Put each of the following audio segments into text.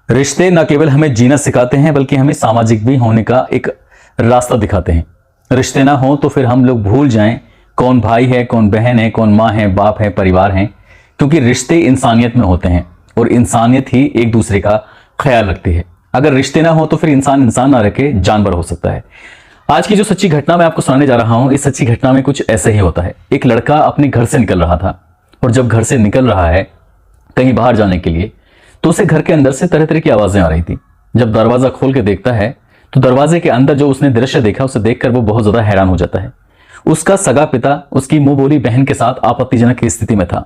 रिश्ते न केवल हमें जीना सिखाते हैं बल्कि हमें सामाजिक भी होने का एक रास्ता दिखाते हैं। रिश्ते ना हो तो फिर हम लोग भूल जाएं कौन भाई है, कौन बहन है, कौन माँ है, बाप है, परिवार है, क्योंकि रिश्ते इंसानियत में होते हैं और इंसानियत ही एक दूसरे का ख्याल रखती है। अगर रिश्ते ना हो तो फिर इंसान इंसान ना रखे जानवर हो सकता है। आज की जो सच्ची घटना मैं आपको सुनाने जा रहा हूं, इस सच्ची घटना में कुछ ऐसे ही होता है। एक लड़का अपने घर से निकल रहा था और जब घर से निकल रहा है कहीं बाहर जाने के लिए, तो उसे घर के अंदर से तरह तरह की आवाजें आ रही थी। जब दरवाजा खोल के देखता है तो दरवाजे के अंदर जो उसने दृश्य देखा उसे देखकर वो बहुत ज्यादा हैरान हो जाता है। उसका सगा पिता उसकी मुंह बोली बहन के साथ आपत्तिजनक स्थिति में था।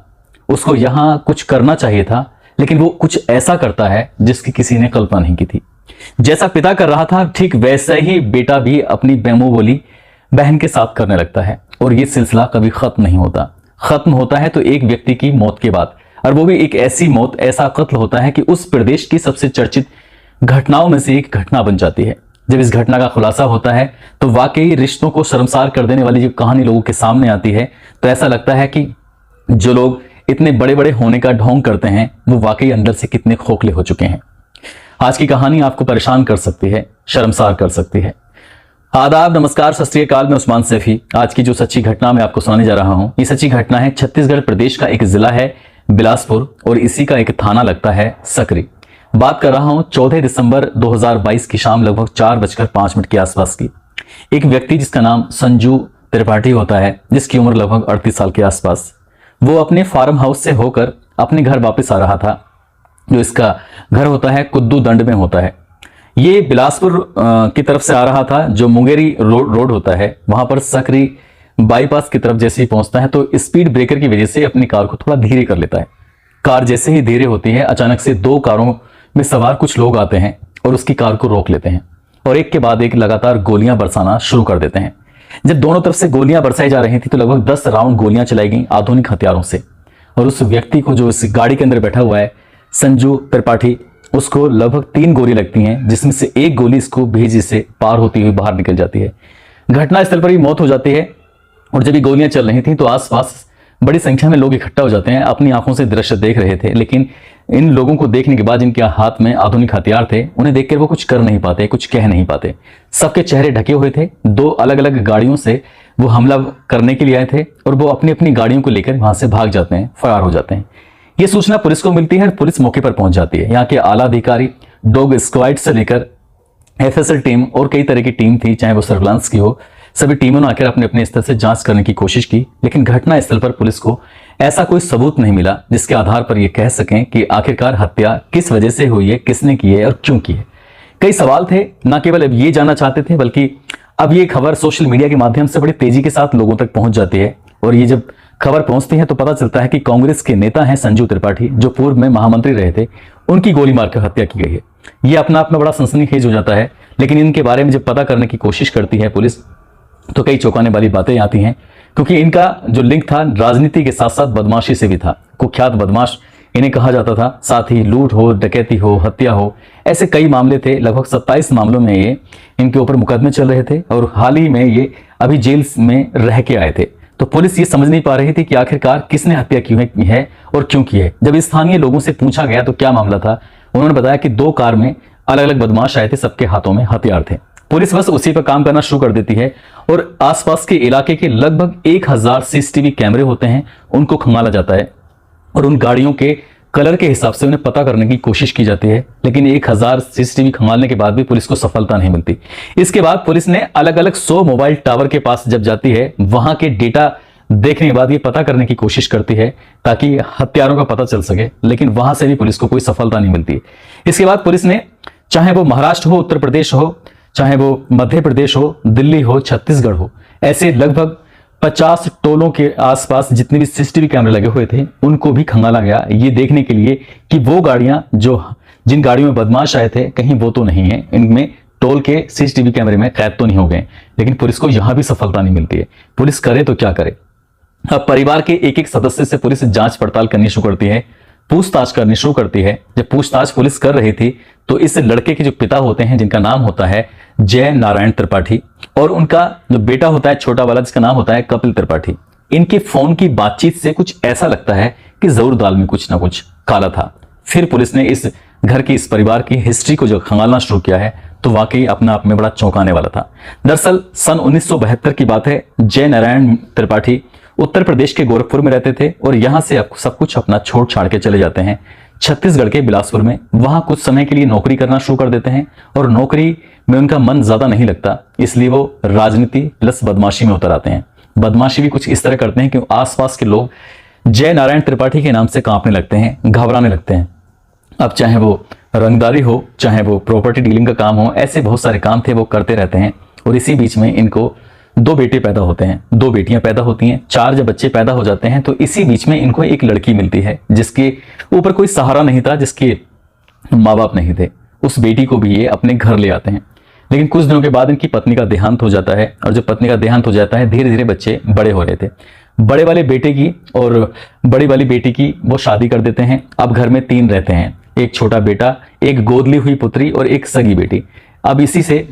उसको यहां कुछ करना चाहिए था, लेकिन वो कुछ ऐसा करता है जिसकी किसी ने कल्पना नहीं की थी। जैसा पिता कर रहा था ठीक वैसा ही बेटा भी अपनी मुंह बोली बहन के साथ करने लगता है और ये सिलसिला कभी खत्म नहीं होता। खत्म होता है तो एक व्यक्ति की मौत के बाद, और वो भी एक ऐसी मौत, ऐसा कत्ल होता है कि उस प्रदेश की सबसे चर्चित घटनाओं में से एक घटना बन जाती है। जब इस घटना का खुलासा होता है तो वाकई रिश्तों को शर्मसार कर देने वाली जो कहानी लोगों के सामने आती है, तो ऐसा लगता है कि जो लोग इतने बड़े बड़े होने का ढोंग करते हैं वो वाकई अंदर से कितने खोखले हो चुके हैं। आज की कहानी आपको परेशान कर सकती है, शर्मसार कर सकती है। आदाब, नमस्कार, सत श्री अकाल। मैं उस्मान सैफी। आज की जो सच्ची घटना मैं आपको सुनाने जा रहा हूं, ये सच्ची घटना है छत्तीसगढ़ प्रदेश का एक जिला है बिलासपुर और इसी का एक थाना लगता है सकरी। बात कर रहा हूं 14 दिसंबर 2022 की शाम लगभग 4:05 के आसपास की। एक व्यक्ति जिसका नाम संजू त्रिपाठी होता है, जिसकी उम्र लगभग 38 साल के आसपास, वो अपने फार्म हाउस से होकर अपने घर वापस आ रहा था। जो इसका घर होता है कुद्दू दंड में होता है। ये बिलासपुर की तरफ से आ रहा था। जो मुंगेरी रोड होता है वहां पर सकरी बाईपास की तरफ जैसे ही पहुंचता है तो स्पीड ब्रेकर की वजह से अपनी कार को थोड़ा धीरे कर लेता है। कार जैसे ही धीरे होती है अचानक से दो कारों में सवार कुछ लोग आते हैं और उसकी कार को रोक लेते हैं और एक के बाद एक लगातार गोलियां बरसाना शुरू कर देते हैं। जब दोनों तरफ से गोलियां बरसाई जा रही थी तो लगभग 10 राउंड गोलियां चलाई गई आधुनिक हथियारों से, और उस व्यक्ति को जो इस गाड़ी के अंदर बैठा हुआ है संजू त्रिपाठी, उसको लगभग 3 गोली लगती हैं, जिसमें से एक गोली इसको भेजी से पार होती हुई बाहर निकल जाती है। घटनास्थल पर ही मौत हो जाती है। और जब ये गोलियां चल रही थी तो आसपास बड़ी संख्या में लोग इकट्ठा हो जाते हैं, अपनी आंखों से दृश्य देख रहे थे। लेकिन इन लोगों को देखने के बाद जिनके हाथ में आधुनिक हथियार थे, उन्हें देखकर वो कुछ कर नहीं पाते, कुछ कह नहीं पाते। सबके चेहरे ढके हुए थे। 2 अलग अलग गाड़ियों से वो हमला करने के लिए आए थे और वो अपनी अपनी गाड़ियों को लेकर वहां से भाग जाते हैं, फरार हो जाते हैं। ये सूचना पुलिस को मिलती है और पुलिस मौके पर पहुंच जाती है। यहाँ के आला अधिकारी, डॉग स्क्वाड से लेकर एफएसएल टीम और कई तरह की टीम थी, चाहे वो सर्विलांस की हो, सभी टीमों ने आकर अपने अपने स्तर से जांच करने की कोशिश की। लेकिन घटना स्थल पर पुलिस को ऐसा कोई सबूत नहीं मिला जिसके आधार पर यह कह सकें कि आखिरकार हत्या किस वजह से हुई है, किसने की है और क्यों की है। कई सवाल थे, न केवल अब ये जानना चाहते थे बल्कि अब ये खबर सोशल मीडिया के माध्यम से बड़ी तेजी के साथ लोगों तक पहुंच जाती है। और ये जब खबर पहुंचती है तो पता चलता है कि कांग्रेस के नेता हैं संजू त्रिपाठी, जो पूर्व में महामंत्री रहे थे, उनकी गोली मारकर हत्या की गई है। ये अपना आप में बड़ा सनसनीखेज हो जाता है। लेकिन इनके बारे में जब पता करने की कोशिश करती है पुलिस तो कई चौंकाने वाली बातें आती हैं, क्योंकि इनका जो लिंक था राजनीति के साथ साथ बदमाशी से भी था। कुख्यात बदमाश इन्हें कहा जाता था। साथ ही लूट हो, डकैती हो, हत्या हो, ऐसे कई मामले थे। लगभग 27 मामलों में ये इनके ऊपर मुकदमे चल रहे थे और हाल ही में ये अभी जेल में रह के आए थे। तो पुलिस ये समझ नहीं पा रही थी कि आखिरकार किसने हत्या की है और क्यों की है। जब स्थानीय लोगों से पूछा गया तो क्या मामला था, उन्होंने बताया कि 2 कार में अलग अलग बदमाश आए थे, सबके हाथों में हथियार थे। पुलिस बस उसी पर काम करना शुरू कर देती है और आसपास के इलाके के लगभग 1000 सीसीटीवी कैमरे होते हैं, उनको खंगाला जाता है और उन गाड़ियों के कलर के हिसाब से उन्हें पता करने की कोशिश की जाती है। लेकिन 1000 सीसीटीवी खंगालने के बाद भी पुलिस को सफलता नहीं मिलती। इसके बाद पुलिस ने अलग अलग 100 मोबाइल टावर के पास जब जाती है, वहां के डेटा देखने के बाद ये पता करने की कोशिश करती है ताकि हत्यारों का पता चल सके, लेकिन वहां से भी पुलिस को कोई सफलता नहीं मिलती। इसके बाद पुलिस ने, चाहे वो महाराष्ट्र हो, उत्तर प्रदेश हो, चाहे वो मध्य प्रदेश हो, दिल्ली हो, छत्तीसगढ़ हो, ऐसे लगभग 50 टोलों के आसपास जितने भी सीसीटीवी कैमरे लगे हुए थे उनको भी खंगाला गया, ये देखने के लिए कि वो गाड़ियां जिन गाड़ियों में बदमाश आए थे कहीं वो तो नहीं है, इनमें टोल के सीसीटीवी कैमरे में कैद तो नहीं हो गए। लेकिन पुलिस को यहां भी सफलता नहीं मिलती है। पुलिस करे तो क्या करे। अब परिवार के एक एक सदस्य से पुलिस जांच पड़ताल करनी शुरू करती है, पूछताछ करनी शुरू करती है। जब पूछताछ पुलिस कर रही थी तो इस लड़के के जो पिता होते हैं, जिनका नाम होता है जय नारायण त्रिपाठी, और उनका जो बेटा होता है छोटा वाला, जिसका नाम होता है कपिल त्रिपाठी, इनके फोन की बातचीत से कुछ ऐसा लगता है कि जरूर दाल में कुछ ना कुछ काला था। फिर पुलिस ने इस घर की इस परिवार की हिस्ट्री को जो खंगालना शुरू किया है तो वाकई अपना आप में बड़ा चौंकाने वाला था। दरअसल सन 1972 की बात है। जय नारायण त्रिपाठी उत्तर प्रदेश के गोरखपुर में रहते थे और यहां से सब कुछ अपना छोड़ छाड़ के चले जाते हैं छत्तीसगढ़ के बिलासपुर में। वहां कुछ समय के लिए नौकरी करना शुरू कर देते हैं और नौकरी में उनका मन ज्यादा नहीं लगता, इसलिए वो राजनीति प्लस बदमाशी में उतर आते हैं। बदमाशी भी कुछ इस तरह करते हैं कि आसपास के लोग जय नारायण त्रिपाठी के नाम से कांपने लगते हैं, घबराने लगते हैं। अब चाहे वो रंगदारी हो, चाहे वो प्रॉपर्टी डीलिंग का काम हो, ऐसे बहुत सारे काम थे वो करते रहते हैं। और इसी बीच में इनको 2 बेटे पैदा होते हैं, 2 बेटियां पैदा होती हैं। 4 जब बच्चे पैदा हो जाते हैं तो इसी बीच में इनको एक लड़की मिलती है जिसके ऊपर कोई सहारा नहीं था, जिसके माँ बाप नहीं थे। उस बेटी को भी ये अपने घर ले आते हैं। लेकिन कुछ दिनों के बाद इनकी पत्नी का देहांत हो जाता है और जब पत्नी का देहांत हो जाता है धीरे धीरे बच्चे बड़े हो रहे थे। बड़े वाले बेटे की और बड़ी वाली बेटी की वो शादी कर देते हैं। अब घर में 3 रहते हैं, एक छोटा बेटा, एक गोद ली हुई पुत्री और एक सगी बेटी। अब इसी से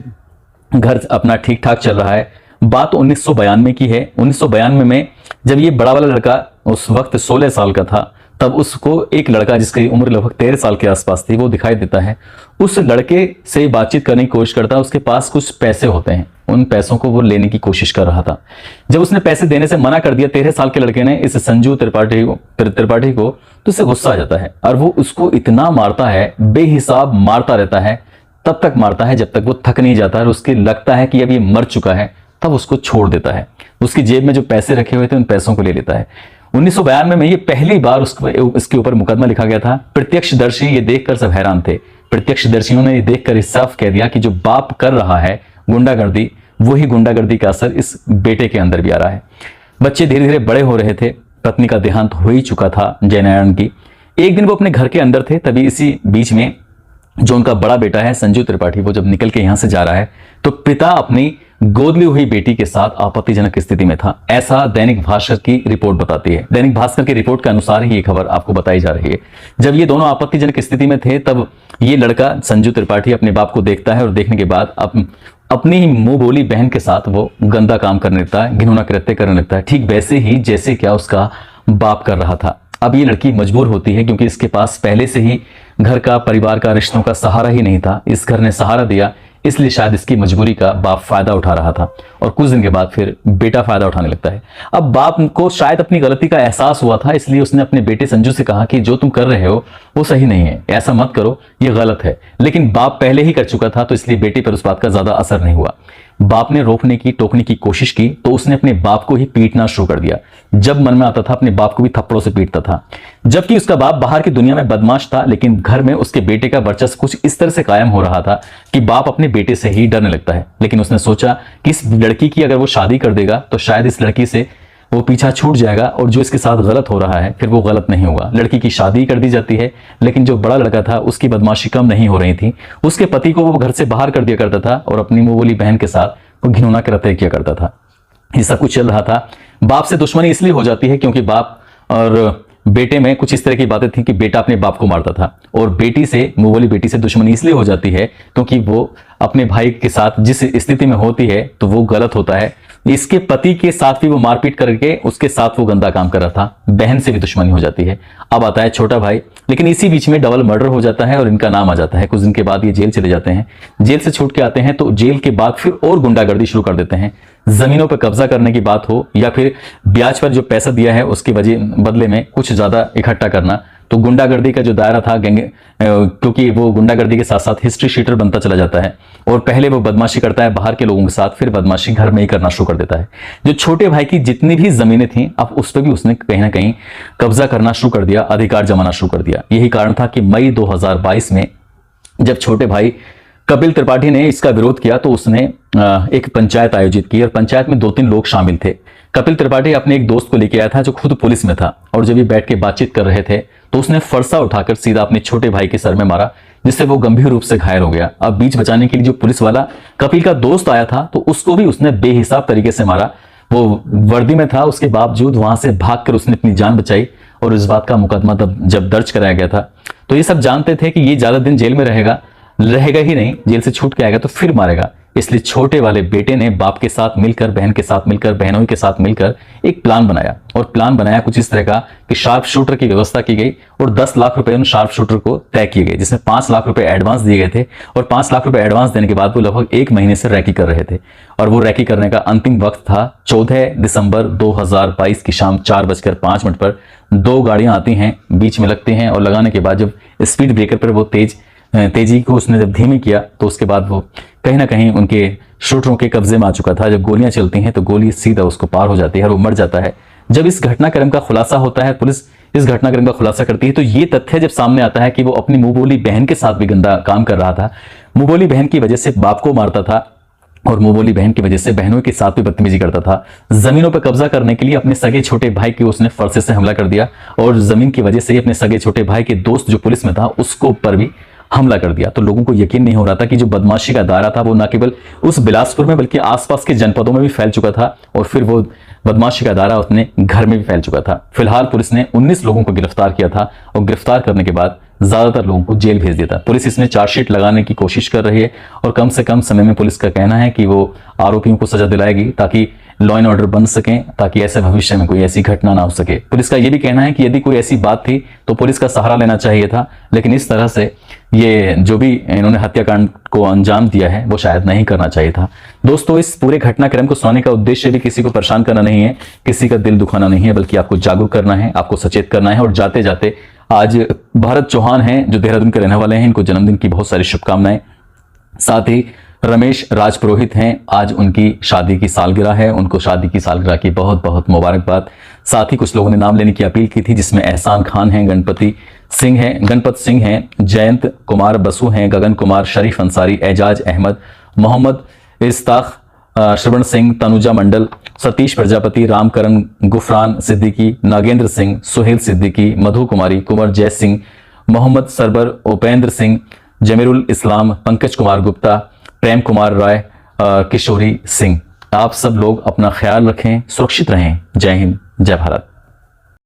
घर अपना ठीक ठाक चल रहा है। बात 1992 की है। 1992 में जब ये बड़ा वाला लड़का उस वक्त 16 साल का था, तब उसको एक लड़का जिसकी उम्र लगभग 13 साल के आसपास थी वो दिखाई देता है। उस लड़के से बातचीत करने की कोशिश करता है। उसके पास कुछ पैसे होते हैं, उन पैसों को वो लेने की कोशिश कर रहा था। जब उसने पैसे देने से मना कर दिया 13 साल के लड़के ने इस संजू त्रिपाठी को, तो उसे गुस्सा आ जाता है और वो उसको इतना मारता है, बेहिसाब मारता रहता है। तब तक मारता है जब तक वो थक नहीं जाता और उसके लगता है कि अब ये मर चुका है, तब उसको छोड़ देता है। उसकी जेब में जो पैसे रखे हुए थे उन पैसों को ले लेता है। 1992 में ये पहली बार इसके ऊपर मुकदमा लिखा गया था। प्रत्यक्षदर्शी ये देखकर सब हैरान थे। प्रत्यक्षदर्शियों ने ये देखकर साफ कह दिया कि जो बाप कर रहा है गुंडागर्दी, वही गुंडागर्दी का असर इस बेटे के अंदर भी आ रहा है। बच्चे धीरे धीरे बड़े हो रहे थे। पत्नी का देहांत हो ही चुका था जयनारायण की। एक दिन वो अपने घर के अंदर थे, तभी इसी बीच में जो उनका बड़ा बेटा है संजू त्रिपाठी, वो जब निकल के यहां से जा रहा है तो पिता अपनी गोद ली हुई बेटी के साथ आपत्तिजनक स्थिति में था। ऐसा दैनिक भास्कर की रिपोर्ट बताती है। दैनिक भास्कर की रिपोर्ट के अनुसार ही ये खबर आपको बताई जा रही है। जब ये दोनों आपत्तिजनक स्थिति में थे तब ये लड़का संजू त्रिपाठी अपने बाप को देखता है और देखने के बाद अपनी ही मुंह बोली बहन के साथ वो गंदा काम करने लगता है, घिनौना कृत्य करने लगता है, ठीक वैसे ही जैसे क्या उसका बाप कर रहा था। अब ये लड़की मजबूर होती है क्योंकि इसके पास पहले से ही घर का, परिवार का, रिश्तों का सहारा ही नहीं था। इस घर ने सहारा दिया, इसलिए शायद इसकी मजबूरी का बाप फायदा उठा रहा था और कुछ दिन के बाद फिर बेटा फायदा उठाने लगता है। अब बाप को शायद अपनी गलती का एहसास हुआ था, इसलिए उसने अपने बेटे संजू से कहा कि जो तुम कर रहे हो वो सही नहीं है, ऐसा मत करो, ये गलत है। लेकिन बाप पहले ही कर चुका था तो इसलिए बेटे पर उस बात का ज्यादा असर नहीं हुआ। बाप ने रोकने की, टोकने की कोशिश की तो उसने अपने बाप को ही पीटना शुरू कर दिया। जब मन में आता था अपने बाप को भी थप्पड़ों से पीटता था। जबकि उसका बाप बाहर की दुनिया में बदमाश था, लेकिन घर में उसके बेटे का वर्चस्व कुछ इस तरह से कायम हो रहा था कि बाप अपने बेटे से ही डरने लगता है। लेकिन उसने सोचा कि इस लड़की की अगर वो शादी कर देगा तो शायद इस लड़की से वो पीछा छूट जाएगा और जो इसके साथ गलत हो रहा है फिर वो गलत नहीं होगा। लड़की की शादी कर दी जाती है, लेकिन जो बड़ा लड़का था उसकी बदमाशी कम नहीं हो रही थी। उसके पति को वो घर से बाहर कर दिया करता था और अपनी मुंह बोली बहन के साथ वो घिनौना कृत्य किया करता था। ये सब कुछ चल रहा था। बाप से दुश्मनी इसलिए हो जाती है क्योंकि बाप और बेटे में कुछ इस तरह की बातें थी कि बेटा अपने बाप को मारता था और बेटी से, मुंह वाली बेटी से दुश्मनी इसलिए हो जाती है क्योंकि वो अपने भाई के साथ जिस स्थिति में होती है तो वो गलत होता है। इसके पति के साथ भी वो मारपीट करके उसके साथ वो गंदा काम कर रहा था। बहन से भी दुश्मनी हो जाती है। अब आता है छोटा भाई, लेकिन इसी बीच में डबल मर्डर हो जाता है और इनका नाम आ जाता है। कुछ दिन के बाद ये जेल चले जाते हैं। जेल से छूट के आते हैं तो जेल के बाद फिर और गुंडागर्दी शुरू कर देते हैं। जमीनों पर कब्जा करने की बात हो या फिर ब्याज पर जो पैसा दिया है उसके बदले में कुछ ज्यादा इकट्ठा करना, तो गुंडागर्दी का जो दायरा था क्योंकि वो गुंडागर्दी के साथ साथ हिस्ट्री शीटर बनता चला जाता है और पहले वो बदमाशी करता है बाहर के लोगों के साथ, फिर बदमाशी घर में ही करना शुरू कर देता है। जो छोटे भाई की जितनी भी जमीनें थी अब उस पर भी उसने कहीं ना कहीं कब्जा करना शुरू कर दिया, अधिकार जमाना शुरू कर दिया। यही कारण था कि मई 2022 में जब छोटे भाई कपिल त्रिपाठी ने इसका विरोध किया तो उसने एक पंचायत आयोजित की और पंचायत में 2-3 लोग शामिल थे। कपिल त्रिपाठी अपने एक दोस्त को लेके आया था जो खुद पुलिस में था और जब ये बैठ के बातचीत कर रहे थे तो उसने फरसा उठाकर सीधा अपने छोटे भाई के सर में मारा, जिससे वो गंभीर रूप से घायल हो गया। अब बीच बचाने के लिए जो पुलिस वाला कपिल का दोस्त आया था तो उसको भी उसने बेहिसाब तरीके से मारा। वो वर्दी में था, उसके बावजूद वहां से भागकर उसने अपनी जान बचाई और इस बात का मुकदमा जब दर्ज कराया गया था तो ये सब जानते थे कि ये ज्यादा दिन जेल में रहेगा ही नहीं, जेल से छूट के आएगा तो फिर मारेगा, इसलिए छोटे वाले बेटे ने बाप के साथ मिलकर, बहन के साथ मिलकर, बहनों के साथ मिलकर एक प्लान बनाया। और प्लान बनाया कुछ इस तरह का कि शार्प शूटर की व्यवस्था की गई और 10 लाख रुपए उन शार्प शूटर को तय किए गए, जिसमें 5 लाख रुपए एडवांस दिए गए थे। और 5 लाख रुपए एडवांस देने के बाद वो लगभग 1 महीने से रैकी कर रहे थे। और वो रैकी करने का अंतिम वक्त था 14 दिसंबर 2022 की शाम 4:05 पर। 2 गाड़ियां आती हैं, बीच में लगती हैं, और लगाने के बाद जब स्पीड ब्रेकर पर वो तेजी को उसने जब धीमी किया तो उसके बाद वो कहीं ना कहीं उनके शूटरों के कब्जे में आ चुका था। जब गोलियां चलती हैं तो गोली सीधा उसको पार हो जाती है और वो मर जाता है। जब इस घटनाक्रम का खुलासा होता है, पुलिस इस घटनाक्रम का खुलासा करती है, तो ये तथ्य जब सामने आता है कि वो अपनी मुंह बोली बहन के साथ भी गंदा काम कर रहा था। मुंह बोली बहन की वजह से बाप को मारता था और मुंह बोली बहन की वजह से बहनों के साथ भी बदतमीजी करता था। जमीनों पर कब्जा करने के लिए अपने सगे छोटे भाई की उसने फरसे से हमला कर दिया और जमीन की वजह से ही अपने सगे छोटे भाई के दोस्त जो पुलिस में था उसको पर भी हमला कर दिया। तो लोगों को यकीन नहीं हो रहा था कि जो बदमाशी का दायरा था वो न केवल उस बिलासपुर में बल्कि आसपास के जनपदों में भी फैल चुका था और फिर वो बदमाशी का दायरा अपने घर में भी फैल चुका था। फिलहाल पुलिस ने 19 लोगों को गिरफ्तार किया था और गिरफ्तार करने के बाद ज्यादातर लोगों को जेल भेज दिया था। पुलिस इसमें चार्जशीट लगाने की कोशिश कर रही है और कम से कम समय में पुलिस का कहना है कि वो आरोपियों को सजा दिलाएगी ताकि लॉ एंड ऑर्डर बन सकें, ताकि ऐसे भविष्य में कोई ऐसी घटना ना हो सके। पुलिस का यह भी कहना है कि यदि कोई ऐसी बात थी तो पुलिस का सहारा लेना चाहिए था, लेकिन इस तरह से ये जो भी इन्होंने हत्याकांड को अंजाम दिया है वो शायद नहीं करना चाहिए था। दोस्तों, इस पूरे घटनाक्रम को सुनाने का उद्देश्य भी किसी को परेशान करना नहीं है, किसी का दिल दुखाना नहीं है, बल्कि आपको जागरूक करना है, आपको सचेत करना है। और जाते जाते आज भारत चौहान हैं जो देहरादून के रहने वाले हैं, इनको जन्मदिन की बहुत सारी शुभकामनाएं। साथ ही रमेश राजपुरोहित हैं, आज उनकी शादी की सालगिरह है, उनको शादी की सालगिरह की बहुत बहुत मुबारकबाद। साथ ही कुछ लोगों ने नाम लेने की अपील की थी, जिसमें एहसान खान हैं, गणपत सिंह हैं, जयंत कुमार बसु हैं, गगन कुमार, शरीफ अंसारी, एजाज अहमद, मोहम्मद इस्ताख, श्रवण सिंह, तनुजा मंडल, सतीश प्रजापति, रामकरण, गुफरान सिद्दीकी, नागेंद्र सिंह, सुहेल सिद्दीकी, मधु कुमारी, कुंवर जय सिंह, मोहम्मद सरबर, उपेंद्र सिंह, जमीरुल इस्लाम, पंकज कुमार गुप्ता, प्रेम कुमार राय, किशोरी सिंह। आप सब लोग अपना ख्याल रखें, सुरक्षित रहें। जय हिंद, जय भारत।